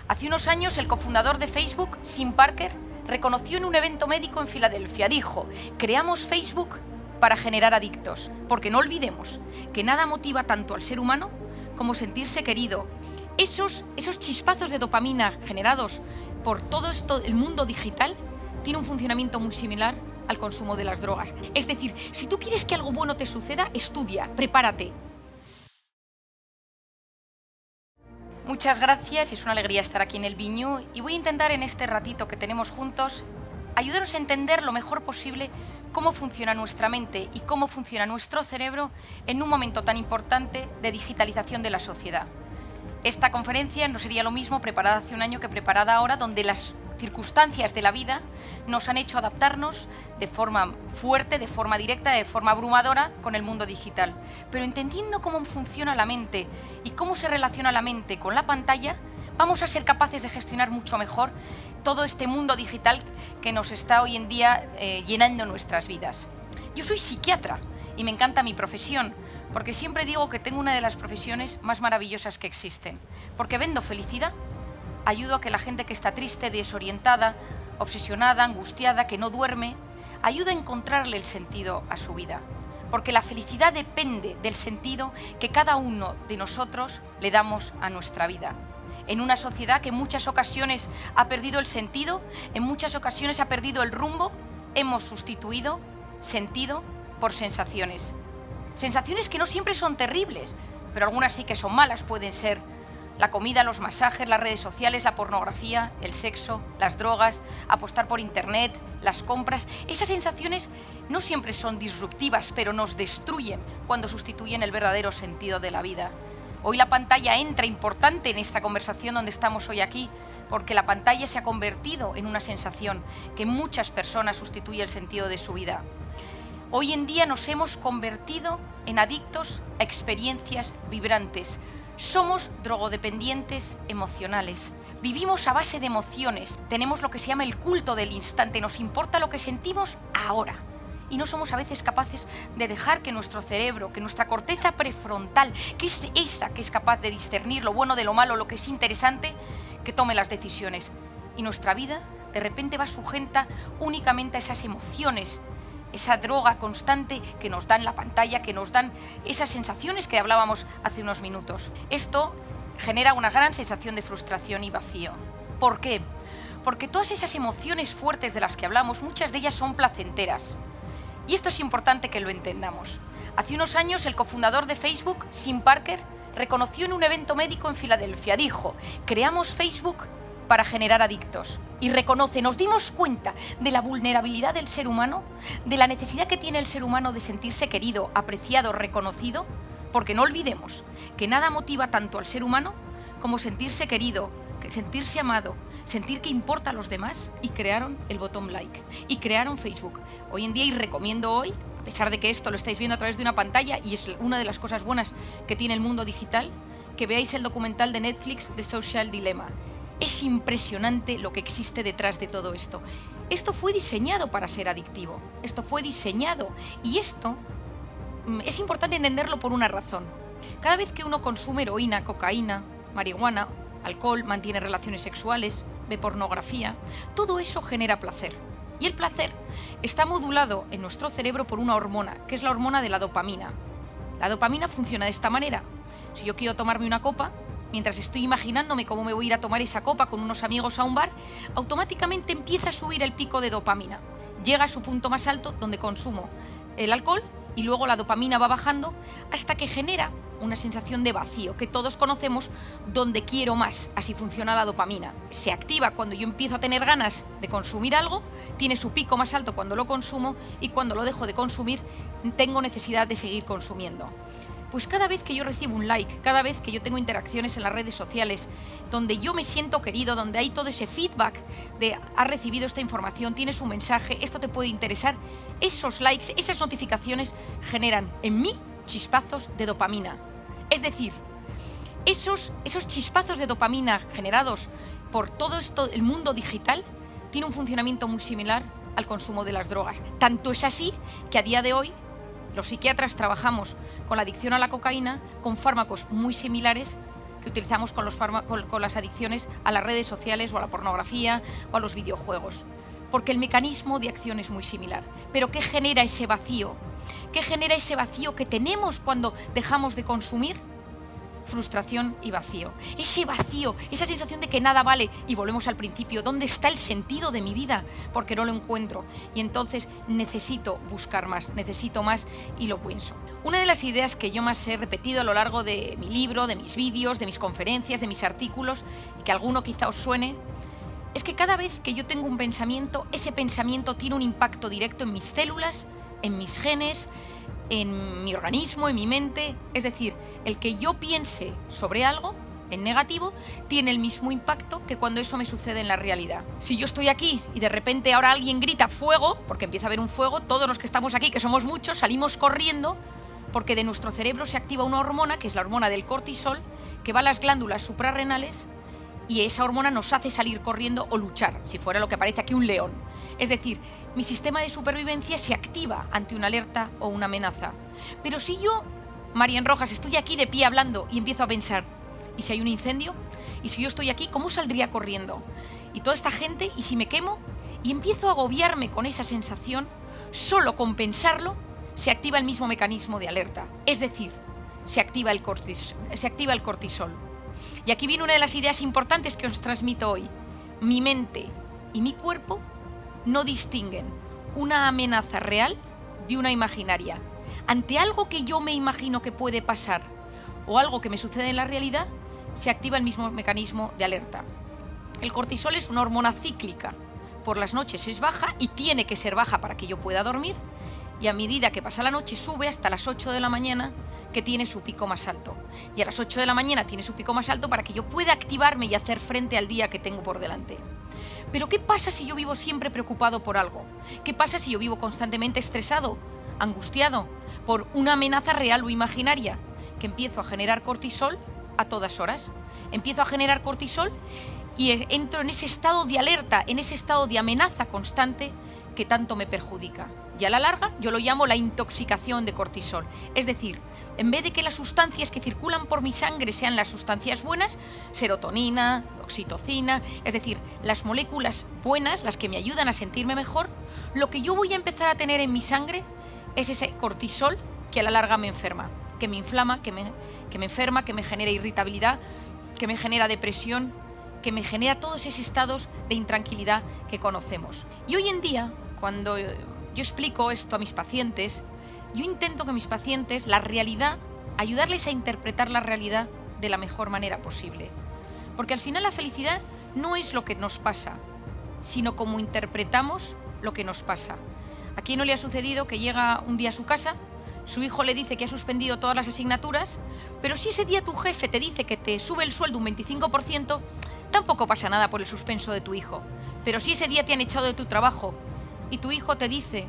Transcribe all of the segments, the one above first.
Hace unos años, el cofundador de Facebook, Tim Parker, reconoció en un evento médico en Filadelfia, dijo: creamos Facebook para generar adictos, porque no olvidemos que nada motiva tanto al ser humano como sentirse querido. Esos chispazos de dopamina generados por todo el mundo digital tiene un funcionamiento muy similar al consumo de las drogas. Es decir, si tú quieres que algo bueno te suceda, estudia, prepárate. Muchas gracias, es una alegría estar aquí en el Viñu y voy a intentar en este ratito que tenemos juntos ayudaros a entender lo mejor posible cómo funciona nuestra mente y cómo funciona nuestro cerebro en un momento tan importante de digitalización de la sociedad. Esta conferencia no sería lo mismo preparada hace un año que preparada ahora, donde las circunstancias de la vida nos han hecho adaptarnos de forma fuerte, de forma directa, de forma abrumadora con el mundo digital. Pero entendiendo cómo funciona la mente y cómo se relaciona la mente con la pantalla, vamos a ser capaces de gestionar mucho mejor todo este mundo digital que nos está hoy en día llenando nuestras vidas. Yo soy psiquiatra y me encanta mi profesión, porque siempre digo que tengo una de las profesiones más maravillosas que existen, porque vendo felicidad. Ayudo a que la gente que está triste, desorientada, obsesionada, angustiada, que no duerme, ayuda a encontrarle el sentido a su vida. Porque la felicidad depende del sentido que cada uno de nosotros le damos a nuestra vida. En una sociedad que en muchas ocasiones ha perdido el sentido, en muchas ocasiones ha perdido el rumbo, hemos sustituido sentido por sensaciones. Sensaciones que no siempre son terribles, pero algunas sí que son malas, pueden ser la comida, los masajes, las redes sociales, la pornografía, el sexo, las drogas, apostar por internet, las compras. Esas sensaciones no siempre son disruptivas, pero nos destruyen cuando sustituyen el verdadero sentido de la vida. Hoy la pantalla entra importante en esta conversación donde estamos hoy aquí, porque la pantalla se ha convertido en una sensación que en muchas personas sustituye el sentido de su vida. Hoy en día nos hemos convertido en adictos a experiencias vibrantes. Somos drogodependientes emocionales. Vivimos a base de emociones. Tenemos lo que se llama el culto del instante. Nos importa lo que sentimos ahora. Y no somos a veces capaces de dejar que nuestro cerebro, que nuestra corteza prefrontal, que es esa que es capaz de discernir lo bueno de lo malo, lo que es interesante, que tome las decisiones. Y nuestra vida de repente va sujeta únicamente a esas emociones, esa droga constante que nos dan la pantalla, que nos dan esas sensaciones que hablábamos hace unos minutos. Esto genera una gran sensación de frustración y vacío. ¿Por qué? Porque todas esas emociones fuertes de las que hablamos, muchas de ellas son placenteras. Y esto es importante que lo entendamos. Hace unos años, el cofundador de Facebook, Tim Parker, reconoció en un evento médico en Filadelfia, dijo: creamos Facebook para generar adictos. Y reconoce, nos dimos cuenta de la vulnerabilidad del ser humano, de la necesidad que tiene el ser humano de sentirse querido, apreciado, reconocido, porque no olvidemos que nada motiva tanto al ser humano como sentirse querido, sentirse amado, sentir que importa a los demás, y crearon el botón like, y crearon Facebook. Hoy en día, y recomiendo hoy, a pesar de que esto lo estáis viendo a través de una pantalla, y es una de las cosas buenas que tiene el mundo digital, que veáis el documental de Netflix, The Social Dilemma. Es impresionante lo que existe detrás de todo esto. Esto fue diseñado para ser adictivo. Esto fue diseñado. Y esto es importante entenderlo por una razón. Cada vez que uno consume heroína, cocaína, marihuana, alcohol, mantiene relaciones sexuales, ve pornografía, todo eso genera placer. Y el placer está modulado en nuestro cerebro por una hormona, que es la hormona de la dopamina. La dopamina funciona de esta manera. Si yo quiero tomarme una copa, mientras estoy imaginándome cómo me voy a ir a tomar esa copa con unos amigos a un bar, automáticamente empieza a subir el pico de dopamina. Llega a su punto más alto, donde consumo el alcohol, y luego la dopamina va bajando hasta que genera una sensación de vacío, que todos conocemos, donde quiero más. Así funciona la dopamina. Se activa cuando yo empiezo a tener ganas de consumir algo, tiene su pico más alto cuando lo consumo, y cuando lo dejo de consumir, tengo necesidad de seguir consumiendo. Pues cada vez que yo recibo un like, cada vez que yo tengo interacciones en las redes sociales, donde yo me siento querido, donde hay todo ese feedback de has recibido esta información, tienes un mensaje, esto te puede interesar, esos likes, esas notificaciones generan en mí chispazos de dopamina. Es decir, esos chispazos de dopamina generados por todo esto, el mundo digital, tiene un funcionamiento muy similar al consumo de las drogas. Tanto es así que a día de hoy los psiquiatras trabajamos con la adicción a la cocaína con fármacos muy similares que utilizamos con las adicciones a las redes sociales o a la pornografía o a los videojuegos. Porque el mecanismo de acción es muy similar. Pero ¿qué genera ese vacío? ¿Qué genera ese vacío que tenemos cuando dejamos de consumir? Frustración y vacío. Ese vacío, esa sensación de que nada vale. Y volvemos al principio, ¿dónde está el sentido de mi vida? Porque no lo encuentro. Y entonces necesito buscar más, necesito más y lo pienso. Una de las ideas que yo más he repetido a lo largo de mi libro, de mis vídeos, de mis conferencias, de mis artículos, y que alguno quizá os suene, es que cada vez que yo tengo un pensamiento, ese pensamiento tiene un impacto directo en mis células, en mis genes, en mi organismo, en mi mente. Es decir, el que yo piense sobre algo en negativo tiene el mismo impacto que cuando eso me sucede en la realidad. Si yo estoy aquí y de repente ahora alguien grita fuego, porque empieza a haber un fuego, todos los que estamos aquí, que somos muchos, salimos corriendo porque de nuestro cerebro se activa una hormona, que es la hormona del cortisol, que va a las glándulas suprarrenales y esa hormona nos hace salir corriendo o luchar, si fuera lo que parece aquí un león. Es decir, mi sistema de supervivencia se activa ante una alerta o una amenaza. Pero si yo, Marian Rojas, estoy aquí de pie hablando y empiezo a pensar, ¿y si hay un incendio? ¿Y si yo estoy aquí, cómo saldría corriendo? Y toda esta gente, ¿y si me quemo? Y empiezo a agobiarme con esa sensación, solo con pensarlo, se activa el mismo mecanismo de alerta. Es decir, se activa el cortisol. Y aquí viene una de las ideas importantes que os transmito hoy. Mi mente y mi cuerpo no distinguen una amenaza real de una imaginaria. Ante algo que yo me imagino que puede pasar o algo que me sucede en la realidad, se activa el mismo mecanismo de alerta. El cortisol es una hormona cíclica. Por las noches es baja y tiene que ser baja para que yo pueda dormir. Y a medida que pasa la noche sube hasta las 8 de la mañana, que tiene su pico más alto. Y a las 8 de la mañana tiene su pico más alto para que yo pueda activarme y hacer frente al día que tengo por delante. Pero ¿qué pasa si yo vivo siempre preocupado por algo? ¿Qué pasa si yo vivo constantemente estresado, angustiado, por una amenaza real o imaginaria? Que empiezo a generar cortisol a todas horas. Empiezo a generar cortisol y entro en ese estado de alerta, en ese estado de amenaza constante que tanto me perjudica. Y a la larga yo lo llamo la intoxicación de cortisol. Es decir, en vez de que las sustancias que circulan por mi sangre sean las sustancias buenas, serotonina, oxitocina, es decir, las moléculas buenas, las que me ayudan a sentirme mejor, lo que yo voy a empezar a tener en mi sangre es ese cortisol que a la larga me enferma, que me inflama, que me enferma, que me genera irritabilidad, que me genera depresión, que me genera todos esos estados de intranquilidad que conocemos. Y hoy en día, cuando yo explico esto a mis pacientes, yo intento que mis pacientes, la realidad, ayudarles a interpretar la realidad de la mejor manera posible. Porque al final la felicidad no es lo que nos pasa, sino cómo interpretamos lo que nos pasa. ¿A quién no le ha sucedido que llega un día a su casa, su hijo le dice que ha suspendido todas las asignaturas, pero si ese día tu jefe te dice que te sube el sueldo un 25%, tampoco pasa nada por el suspenso de tu hijo. Pero si ese día te han echado de tu trabajo y tu hijo te dice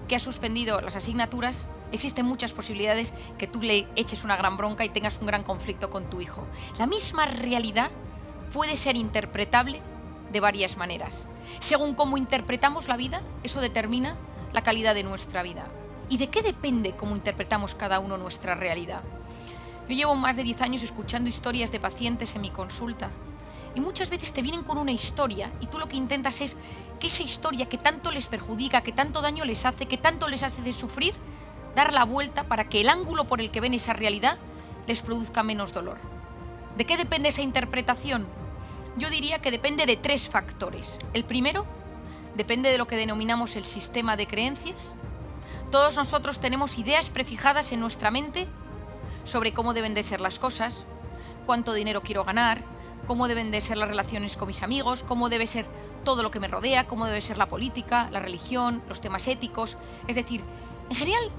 que has suspendido las asignaturas, existen muchas posibilidades que tú le eches una gran bronca y tengas un gran conflicto con tu hijo. La misma realidad puede ser interpretable de varias maneras. Según cómo interpretamos la vida, eso determina la calidad de nuestra vida. ¿Y de qué depende cómo interpretamos cada uno nuestra realidad? Yo llevo más de 10 años escuchando historias de pacientes en mi consulta y muchas veces te vienen con una historia y tú lo que intentas es que esa historia que tanto les perjudica, que tanto daño les hace, que tanto les hace de sufrir, dar la vuelta para que el ángulo por el que ven esa realidad les produzca menos dolor. ¿De qué depende esa interpretación? Yo diría que depende de 3 factores. El primero, depende de lo que denominamos el sistema de creencias. Todos nosotros tenemos ideas prefijadas en nuestra mente sobre cómo deben de ser las cosas, cuánto dinero quiero ganar, cómo deben de ser las relaciones con mis amigos, cómo debe ser todo lo que me rodea, cómo debe ser la política, la religión, los temas éticos. Es decir, en general,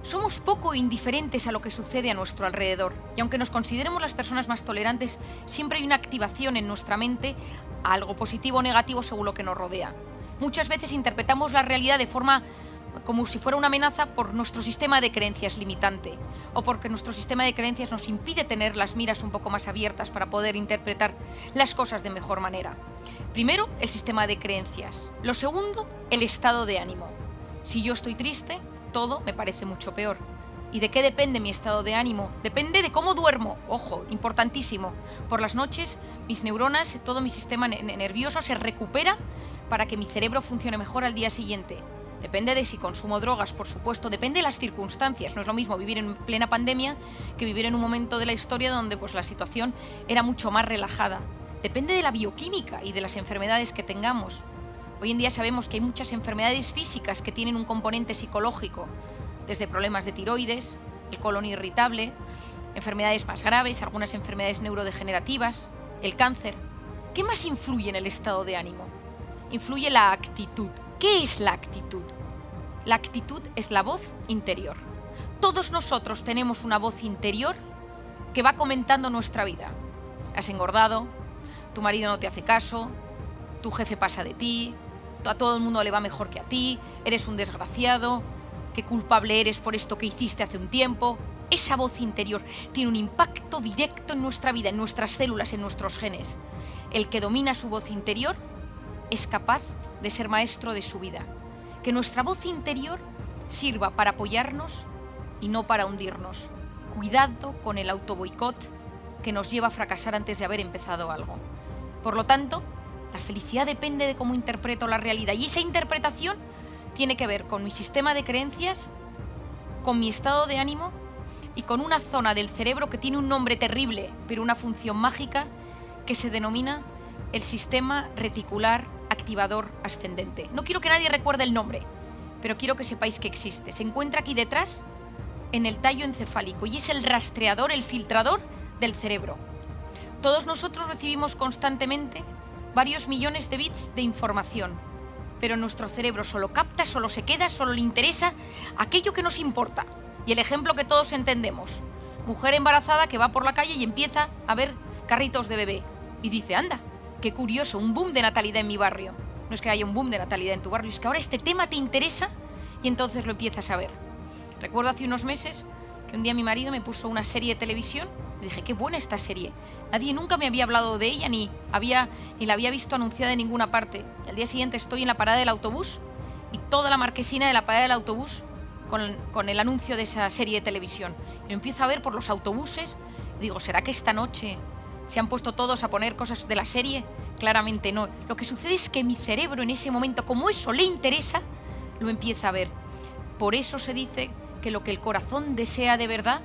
somos poco indiferentes a lo que sucede a nuestro alrededor. Y aunque nos consideremos las personas más tolerantes, siempre hay una activación en nuestra mente a algo positivo o negativo según lo que nos rodea. Muchas veces interpretamos la realidad de forma como si fuera una amenaza por nuestro sistema de creencias limitante o porque nuestro sistema de creencias nos impide tener las miras un poco más abiertas para poder interpretar las cosas de mejor manera. Primero, el sistema de creencias. Lo segundo, el estado de ánimo. Si yo estoy triste, todo me parece mucho peor. ¿Y de qué depende mi estado de ánimo? Depende de cómo duermo. Ojo, importantísimo. Por las noches, mis neuronas, todo mi sistema nervioso se recupera para que mi cerebro funcione mejor al día siguiente. Depende de si consumo drogas, por supuesto. Depende de las circunstancias. No es lo mismo vivir en plena pandemia que vivir en un momento de la historia donde pues, la situación era mucho más relajada. Depende de la bioquímica y de las enfermedades que tengamos. Hoy en día sabemos que hay muchas enfermedades físicas que tienen un componente psicológico, desde problemas de tiroides, el colon irritable, enfermedades más graves, algunas enfermedades neurodegenerativas, el cáncer. ¿Qué más influye en el estado de ánimo? Influye la actitud. ¿Qué es la actitud? La actitud es la voz interior. Todos nosotros tenemos una voz interior que va comentando nuestra vida. Has engordado, tu marido no te hace caso, tu jefe pasa de ti, a todo el mundo le va mejor que a ti, eres un desgraciado, qué culpable eres por esto que hiciste hace un tiempo. Esa voz interior tiene un impacto directo en nuestra vida, en nuestras células, en nuestros genes. El que domina su voz interior es capaz de ser maestro de su vida. Que nuestra voz interior sirva para apoyarnos y no para hundirnos. Cuidado con el autoboicot que nos lleva a fracasar antes de haber empezado algo. Por lo tanto, la felicidad depende de cómo interpreto la realidad, y esa interpretación tiene que ver con mi sistema de creencias, con mi estado de ánimo y con una zona del cerebro que tiene un nombre terrible, pero una función mágica, que se denomina el sistema reticular activador ascendente. No quiero que nadie recuerde el nombre, pero quiero que sepáis que existe. Se encuentra aquí detrás, en el tallo encefálico, y es el rastreador, el filtrador del cerebro. Todos nosotros recibimos constantemente varios millones de bits de información, pero nuestro cerebro solo capta, solo se queda, solo le interesa aquello que nos importa. Y el ejemplo que todos entendemos: mujer embarazada que va por la calle y empieza a ver carritos de bebé y dice, anda, qué curioso, un boom de natalidad en mi barrio. No es que haya un boom de natalidad en tu barrio, es que ahora este tema te interesa y entonces lo empiezas a ver. Recuerdo hace unos meses que un día mi marido me puso una serie de televisión y dije, qué buena esta serie. Nadie nunca me había hablado de ella ni la había visto anunciada en ninguna parte. Y al día siguiente estoy en la parada del autobús y toda la marquesina de la parada del autobús con el anuncio de esa serie de televisión. Y lo empiezo a ver por los autobuses y digo, ¿será que esta noche se han puesto todos a poner cosas de la serie? Claramente no. Lo que sucede es que mi cerebro en ese momento, como eso le interesa, lo empieza a ver. Por eso se dice que lo que el corazón desea de verdad,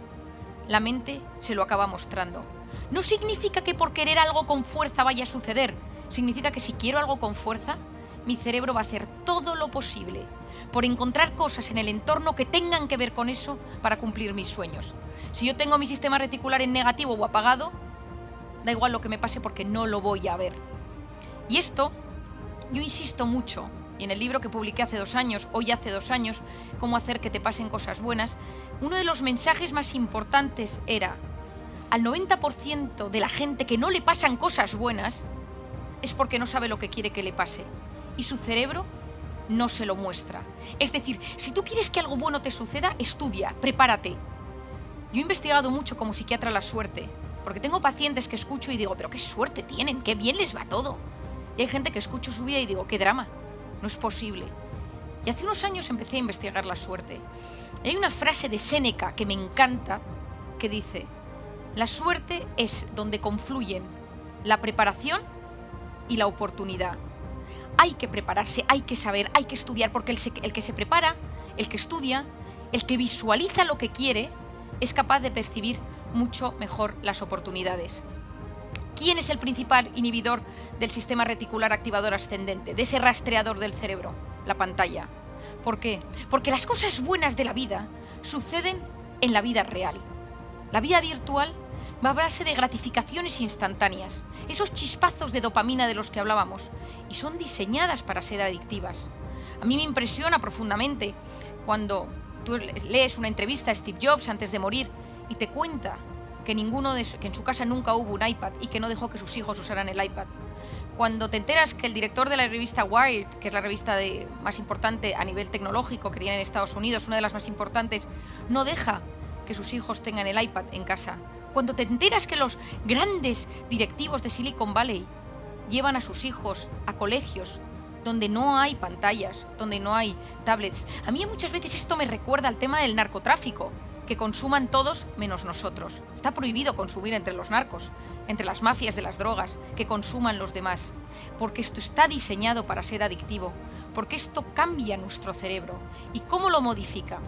la mente se lo acaba mostrando. No significa que por querer algo con fuerza vaya a suceder. Significa que si quiero algo con fuerza, mi cerebro va a hacer todo lo posible por encontrar cosas en el entorno que tengan que ver con eso para cumplir mis sueños. Si yo tengo mi sistema reticular en negativo o apagado, da igual lo que me pase porque no lo voy a ver. Y esto, yo insisto mucho, y en el libro que publiqué hace 2 años, hoy hace 2 años, Cómo hacer que te pasen cosas buenas, uno de los mensajes más importantes era: al 90% de la gente que no le pasan cosas buenas es porque no sabe lo que quiere que le pase y su cerebro no se lo muestra. Es decir, si tú quieres que algo bueno te suceda, estudia, prepárate. Yo he investigado mucho como psiquiatra la suerte, porque tengo pacientes que escucho y digo, pero qué suerte tienen, qué bien les va todo. Y hay gente que escucho su vida y digo, qué drama, no es posible. Y hace unos años empecé a investigar la suerte. Y hay una frase de Séneca que me encanta, que dice: la suerte es donde confluyen la preparación y la oportunidad. Hay que prepararse, hay que saber, hay que estudiar, porque el que se prepara, el que estudia, el que visualiza lo que quiere, es capaz de percibir mucho mejor las oportunidades. ¿Quién es el principal inhibidor del sistema reticular activador ascendente, de ese rastreador del cerebro? La pantalla. ¿Por qué? Porque las cosas buenas de la vida suceden en la vida real. La vida virtual va a base de gratificaciones instantáneas, esos chispazos de dopamina de los que hablábamos, y son diseñadas para ser adictivas. A mí me impresiona profundamente cuando tú lees una entrevista a Steve Jobs antes de morir y te cuenta que en su casa nunca hubo un iPad y que no dejó que sus hijos usaran el iPad. Cuando te enteras que el director de la revista Wired, que es la revista más importante a nivel tecnológico que tiene en Estados Unidos, una de las más importantes, no deja que sus hijos tengan el iPad en casa. Cuando te enteras que los grandes directivos de Silicon Valley llevan a sus hijos a colegios donde no hay pantallas, donde no hay tablets. A mí muchas veces esto me recuerda al tema del narcotráfico. que consuman todos menos nosotros. Está prohibido consumir entre los narcos, entre las mafias de las drogas, que consuman los demás, porque esto está diseñado para ser adictivo, porque esto cambia nuestro cerebro. ¿Y cómo lo modifica?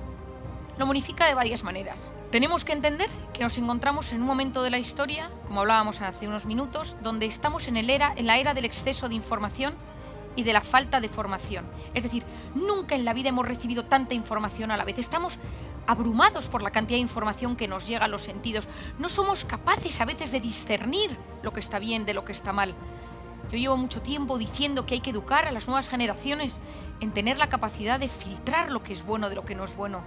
Lo modifica de varias maneras. Tenemos que entender que nos encontramos en un momento de la historia, como hablábamos hace unos minutos, donde estamos en la era del exceso de información y de la falta de formación. Es decir, nunca en la vida hemos recibido tanta información a la vez. Estamos abrumados por la cantidad de información que nos llega a los sentidos. No somos capaces a veces de discernir lo que está bien de lo que está mal. Yo llevo mucho tiempo diciendo que hay que educar a las nuevas generaciones en tener la capacidad de filtrar lo que es bueno de lo que no es bueno,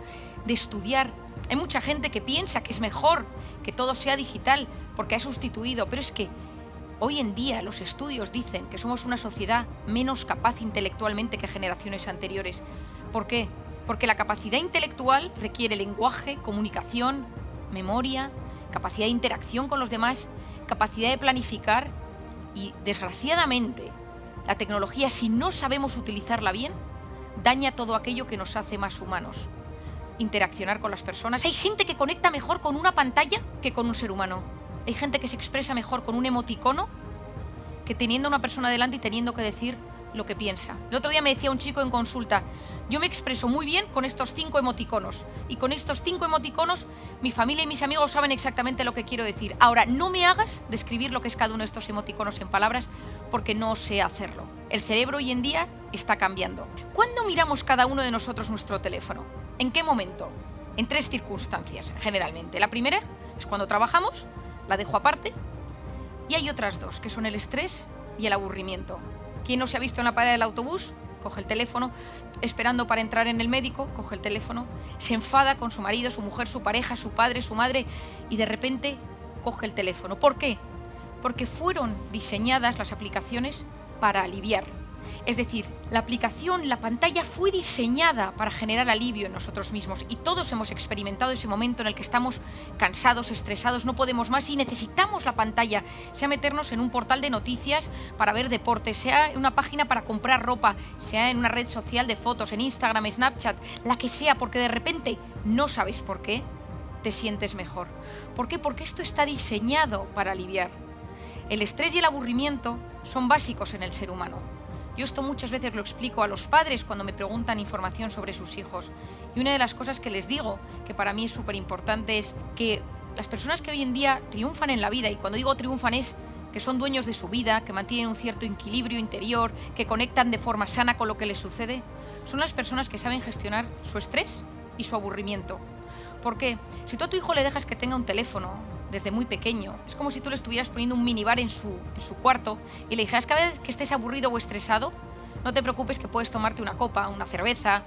de estudiar. Hay mucha gente que piensa que es mejor que todo sea digital porque ha sustituido, pero es que hoy en día los estudios dicen que somos una sociedad menos capaz intelectualmente que generaciones anteriores. ¿Por qué? Porque la capacidad intelectual requiere lenguaje, comunicación, memoria, capacidad de interacción con los demás, capacidad de planificar y, desgraciadamente, la tecnología, si no sabemos utilizarla bien, daña todo aquello que nos hace más humanos. Interaccionar con las personas. Hay gente que conecta mejor con una pantalla que con un ser humano. Hay gente que se expresa mejor con un emoticono que teniendo a una persona delante y teniendo que decir lo que piensa. El otro día me decía un chico en consulta: yo me expreso muy bien con estos 5 emoticonos y con estos 5 emoticonos mi familia y mis amigos saben exactamente lo que quiero decir. Ahora, no me hagas describir lo que es cada uno de estos emoticonos en palabras porque no sé hacerlo. El cerebro hoy en día está cambiando. ¿Cuándo miramos cada uno de nosotros nuestro teléfono? ¿En qué momento? En 3 circunstancias, generalmente. La primera es cuando trabajamos, la dejo aparte, y hay otras 2, que son el estrés y el aburrimiento. ¿Quién no se ha visto en la parada del autobús? Coge el teléfono, esperando para entrar en el médico, coge el teléfono, se enfada con su marido, su mujer, su pareja, su padre, su madre, y de repente coge el teléfono. ¿Por qué? Porque fueron diseñadas las aplicaciones para aliviar. Es decir, la aplicación, la pantalla fue diseñada para generar alivio en nosotros mismos y todos hemos experimentado ese momento en el que estamos cansados, estresados, no podemos más y necesitamos la pantalla, sea meternos en un portal de noticias para ver deportes, sea en una página para comprar ropa, sea en una red social de fotos, en Instagram, Snapchat, la que sea, porque de repente no sabes por qué, te sientes mejor. ¿Por qué? Porque esto está diseñado para aliviar. El estrés y el aburrimiento son básicos en el ser humano. Yo esto muchas veces lo explico a los padres cuando me preguntan información sobre sus hijos. Y una de las cosas que les digo, que para mí es súper importante, es que las personas que hoy en día triunfan en la vida, y cuando digo triunfan es que son dueños de su vida, que mantienen un cierto equilibrio interior, que conectan de forma sana con lo que les sucede, son las personas que saben gestionar su estrés y su aburrimiento. ¿Por qué? Si tú a tu hijo le dejas que tenga un teléfono desde muy pequeño, es como si tú le estuvieras poniendo un minibar en su cuarto y le dijeras: cada vez que estés aburrido o estresado, no te preocupes que puedes tomarte una copa, una cerveza,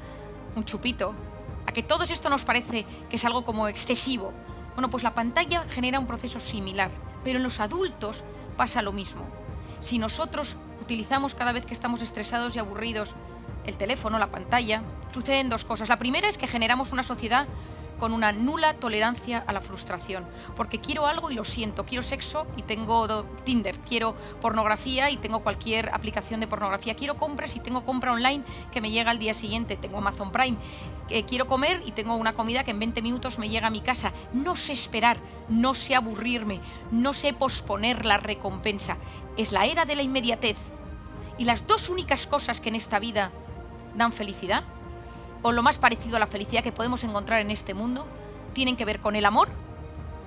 un chupito. A que todo esto nos parece que es algo como excesivo. Bueno, pues la pantalla genera un proceso similar, pero en los adultos pasa lo mismo. Si nosotros utilizamos cada vez que estamos estresados y aburridos el teléfono, la pantalla, suceden 2 cosas. La primera es que generamos una sociedad con una nula tolerancia a la frustración, porque quiero algo y lo siento, quiero sexo y tengo Tinder, quiero pornografía y tengo cualquier aplicación de pornografía, quiero compras y tengo compra online que me llega al día siguiente, tengo Amazon Prime, quiero comer y tengo una comida que en 20 minutos me llega a mi casa. No sé esperar, no sé aburrirme, no sé posponer la recompensa. Es la era de la inmediatez. Y las 2 únicas cosas que en esta vida dan felicidad, o lo más parecido a la felicidad que podemos encontrar en este mundo, tienen que ver con el amor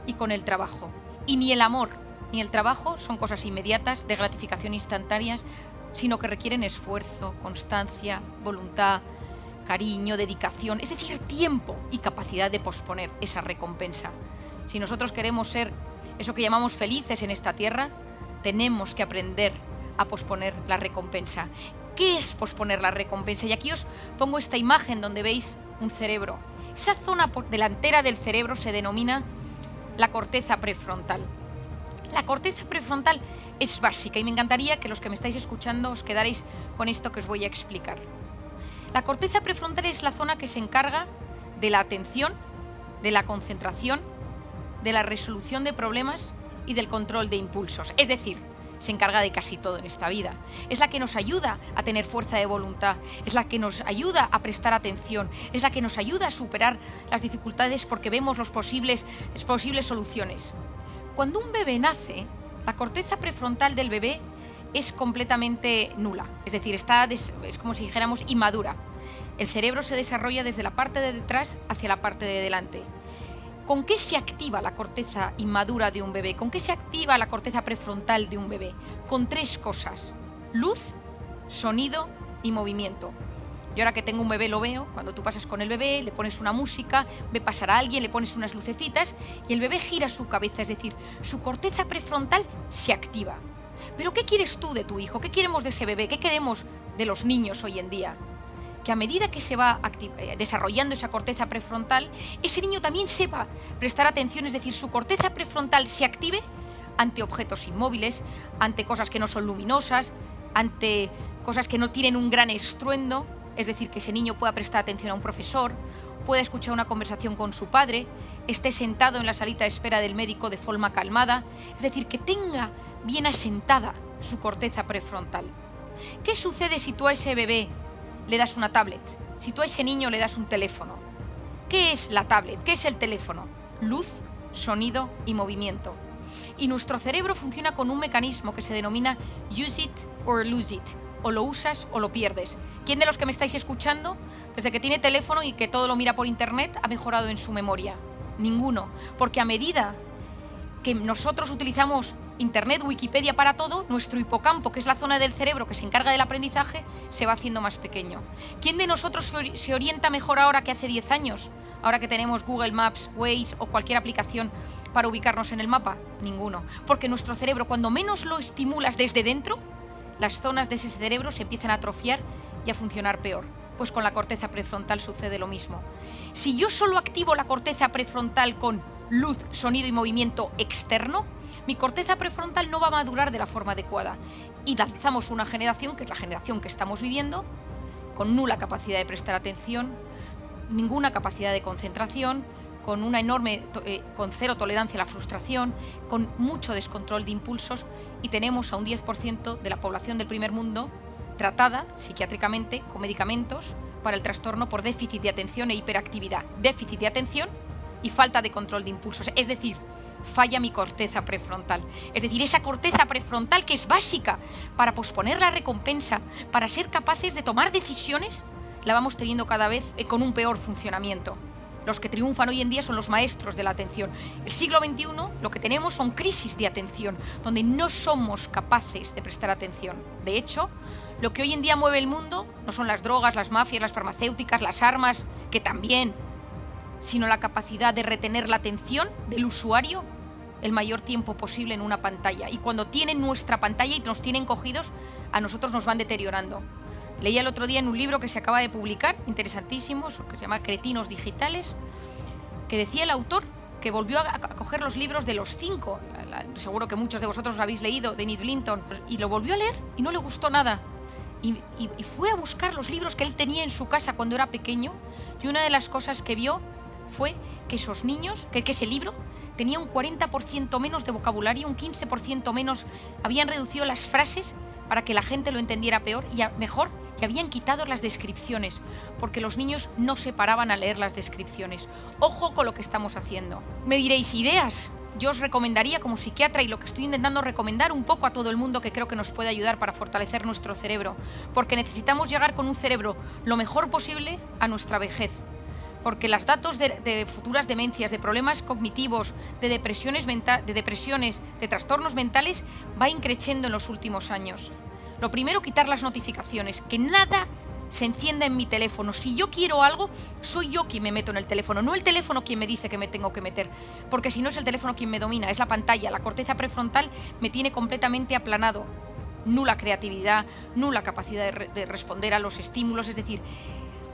y con el trabajo. Y ni el amor ni el trabajo son cosas inmediatas, de gratificación instantáneas, sino que requieren esfuerzo, constancia, voluntad, cariño, dedicación, es decir, tiempo y capacidad de posponer esa recompensa. Si nosotros queremos ser eso que llamamos felices en esta tierra, tenemos que aprender a posponer la recompensa. ¿Qué es posponer la recompensa? Y aquí os pongo esta imagen donde veis un cerebro. Esa zona delantera del cerebro se denomina la corteza prefrontal. La corteza prefrontal es básica y me encantaría que los que me estáis escuchando os quedaréis con esto que os voy a explicar. La corteza prefrontal es la zona que se encarga de la atención, de la concentración, de la resolución de problemas y del control de impulsos. Es decir, se encarga de casi todo en esta vida. Es la que nos ayuda a tener fuerza de voluntad, es la que nos ayuda a prestar atención, es la que nos ayuda a superar las dificultades porque vemos las posibles soluciones. Cuando un bebé nace, la corteza prefrontal del bebé es completamente nula, es decir, es como si dijéramos inmadura. El cerebro se desarrolla desde la parte de detrás hacia la parte de delante. ¿Con qué se activa la corteza inmadura de un bebé? ¿Con qué se activa la corteza prefrontal de un bebé? Con 3 cosas: luz, sonido y movimiento. Yo ahora que tengo un bebé lo veo, cuando tú pasas con el bebé, le pones una música, ve pasar a alguien, le pones unas lucecitas y el bebé gira su cabeza, es decir, su corteza prefrontal se activa. Pero ¿qué quieres tú de tu hijo? ¿Qué queremos de ese bebé? ¿Qué queremos de los niños hoy en día? Que a medida que se va desarrollando esa corteza prefrontal, ese niño también sepa prestar atención, es decir, su corteza prefrontal se active ante objetos inmóviles, ante cosas que no son luminosas, ante cosas que no tienen un gran estruendo, es decir, que ese niño pueda prestar atención a un profesor, pueda escuchar una conversación con su padre, esté sentado en la salita de espera del médico de forma calmada, es decir, que tenga bien asentada su corteza prefrontal. ¿Qué sucede si tú a ese bebé le das una tablet? Si tú a ese niño le das un teléfono. ¿Qué es la tablet? ¿Qué es el teléfono? Luz, sonido y movimiento. Y nuestro cerebro funciona con un mecanismo que se denomina use it or lose it. O lo usas o lo pierdes. ¿Quién de los que me estáis escuchando, desde que tiene teléfono y que todo lo mira por internet, ha mejorado en su memoria? Ninguno. Porque a medida que nosotros utilizamos Internet, Wikipedia para todo, nuestro hipocampo, que es la zona del cerebro que se encarga del aprendizaje, se va haciendo más pequeño. ¿Quién de nosotros se orienta mejor ahora que hace 10 años? Ahora que tenemos Google Maps, Waze o cualquier aplicación para ubicarnos en el mapa. Ninguno. Porque nuestro cerebro, cuando menos lo estimulas desde dentro, las zonas de ese cerebro se empiezan a atrofiar y a funcionar peor. Pues con la corteza prefrontal sucede lo mismo. Si yo solo activo la corteza prefrontal con luz, sonido y movimiento externo, mi corteza prefrontal no va a madurar de la forma adecuada y lanzamos una generación, que es la generación que estamos viviendo, con nula capacidad de prestar atención, ninguna capacidad de concentración, con una con cero tolerancia a la frustración, con mucho descontrol de impulsos, y tenemos a un 10% de la población del primer mundo tratada psiquiátricamente con medicamentos para el trastorno por déficit de atención e hiperactividad. Déficit de atención y falta de control de impulsos, es decir, falla mi corteza prefrontal. Es decir, esa corteza prefrontal que es básica para posponer la recompensa, para ser capaces de tomar decisiones, la vamos teniendo cada vez con un peor funcionamiento. Los que triunfan hoy en día son los maestros de la atención. El siglo XXI lo que tenemos son crisis de atención, donde no somos capaces de prestar atención. De hecho, lo que hoy en día mueve el mundo no son las drogas, las mafias, las farmacéuticas, las armas, que también, sino la capacidad de retener la atención del usuario el mayor tiempo posible en una pantalla. Y cuando tienen nuestra pantalla y nos tienen cogidos, a nosotros nos van deteriorando. Leía el otro día en un libro que se acaba de publicar, interesantísimo, que se llama Cretinos Digitales, que decía el autor que volvió a coger los libros de los 5, seguro que muchos de vosotros lo habéis leído, de Enid Blyton, y lo volvió a leer y no le gustó nada. Y fue a buscar los libros que él tenía en su casa cuando era pequeño, y una de las cosas que vio fue que esos niños, que ese libro tenía un 40% menos de vocabulario, un 15% menos, habían reducido las frases para que la gente lo entendiera peor y mejor, que habían quitado las descripciones, porque los niños no se paraban a leer las descripciones. Ojo con lo que estamos haciendo. Me diréis, ideas. Yo os recomendaría como psiquiatra, y lo que estoy intentando recomendar un poco a todo el mundo que creo que nos puede ayudar para fortalecer nuestro cerebro, porque necesitamos llegar con un cerebro lo mejor posible a nuestra vejez. Porque los datos de futuras demencias, de problemas cognitivos, de depresiones, de trastornos mentales, va increciendo en los últimos años. Lo primero, quitar las notificaciones, que nada se encienda en mi teléfono. Si yo quiero algo, soy yo quien me meto en el teléfono, no el teléfono quien me dice que me tengo que meter, porque si no es el teléfono quien me domina, es la pantalla. La corteza prefrontal me tiene completamente aplanado, nula creatividad, nula capacidad de responder a los estímulos, es decir,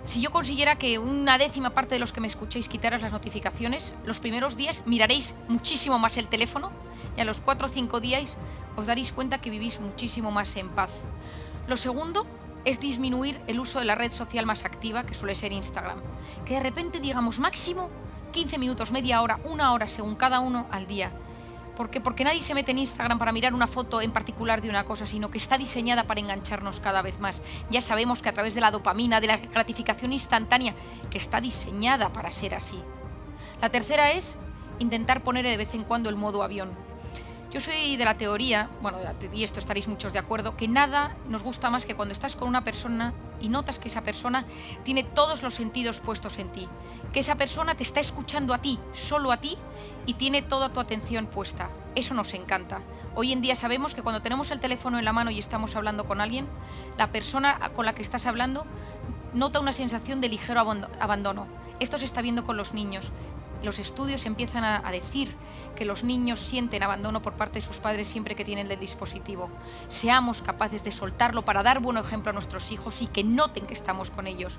si yo consiguiera que una décima parte de los que me escuchéis quitaras las notificaciones, los primeros días miraréis muchísimo más el teléfono y a los 4 o 5 días os daréis cuenta que vivís muchísimo más en paz. Lo segundo es disminuir el uso de la red social más activa, que suele ser Instagram. Que de repente digamos máximo 15 minutos, media hora, 1 hora según cada uno al día. ¿Por qué? Porque nadie se mete en Instagram para mirar una foto en particular de una cosa, sino que está diseñada para engancharnos cada vez más. Ya sabemos que a través de la dopamina, de la gratificación instantánea, que está diseñada para ser así. La tercera es intentar poner de vez en cuando el modo avión. Yo soy de la teoría, bueno, y esto estaréis muchos de acuerdo, que nada nos gusta más que cuando estás con una persona y notas que esa persona tiene todos los sentidos puestos en ti, que esa persona te está escuchando a ti, solo a ti, y tiene toda tu atención puesta. Eso nos encanta. Hoy en día sabemos que cuando tenemos el teléfono en la mano y estamos hablando con alguien, la persona con la que estás hablando nota una sensación de ligero abandono. Esto se está viendo con los niños. Los estudios empiezan a decir que los niños sienten abandono por parte de sus padres siempre que tienen el dispositivo. Seamos capaces de soltarlo para dar buen ejemplo a nuestros hijos y que noten que estamos con ellos.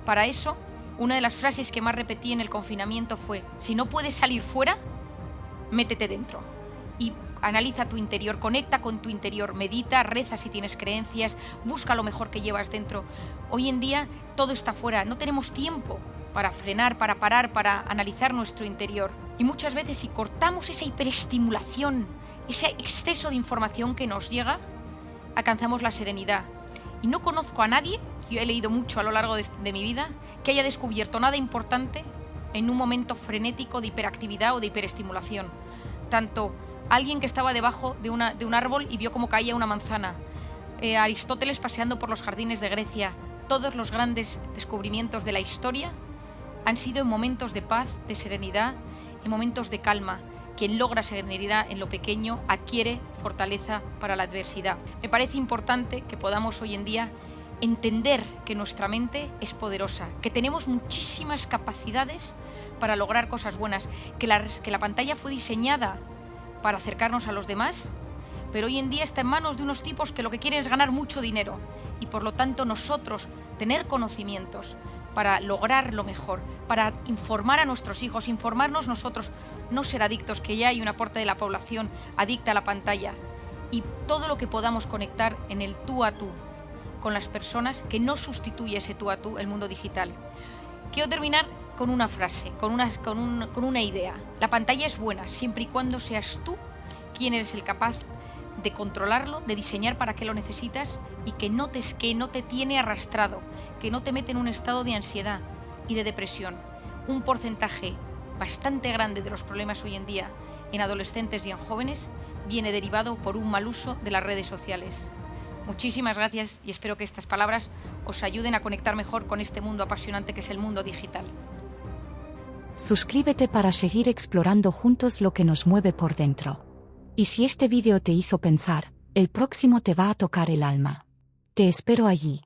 Para eso, una de las frases que más repetí en el confinamiento fue: si no puedes salir fuera, métete dentro. Y analiza tu interior, conecta con tu interior, medita, reza si tienes creencias, busca lo mejor que llevas dentro. Hoy en día todo está fuera, no tenemos tiempo para frenar, para parar, para analizar nuestro interior. Y muchas veces si cortamos esa hiperestimulación, ese exceso de información que nos llega, alcanzamos la serenidad. Y no conozco a nadie, yo he leído mucho a lo largo de mi vida, que haya descubierto nada importante en un momento frenético de hiperactividad o de hiperestimulación. Tanto alguien que estaba debajo de un árbol y vio cómo caía una manzana, Aristóteles paseando por los jardines de Grecia, todos los grandes descubrimientos de la historia han sido en momentos de paz, de serenidad, en momentos de calma. Quien logra serenidad en lo pequeño adquiere fortaleza para la adversidad. Me parece importante que podamos hoy en día entender que nuestra mente es poderosa, que tenemos muchísimas capacidades para lograr cosas buenas, que la pantalla fue diseñada para acercarnos a los demás, pero hoy en día está en manos de unos tipos que lo que quieren es ganar mucho dinero y por lo tanto nosotros tener conocimientos para lograr lo mejor, para informar a nuestros hijos, informarnos nosotros, no ser adictos, que ya hay una parte de la población adicta a la pantalla, y todo lo que podamos conectar en el tú a tú con las personas, que no sustituye ese tú a tú el mundo digital. Quiero terminar con una frase, con una idea. La pantalla es buena siempre y cuando seas tú quien eres el capaz de controlarlo, de diseñar para qué lo necesitas y que notes que no te tiene arrastrado, que no te mete en un estado de ansiedad y de depresión. Un porcentaje bastante grande de los problemas hoy en día en adolescentes y en jóvenes viene derivado por un mal uso de las redes sociales. Muchísimas gracias y espero que estas palabras os ayuden a conectar mejor con este mundo apasionante que es el mundo digital. Suscríbete para seguir explorando juntos lo que nos mueve por dentro. Y si este vídeo te hizo pensar, el próximo te va a tocar el alma. Te espero allí.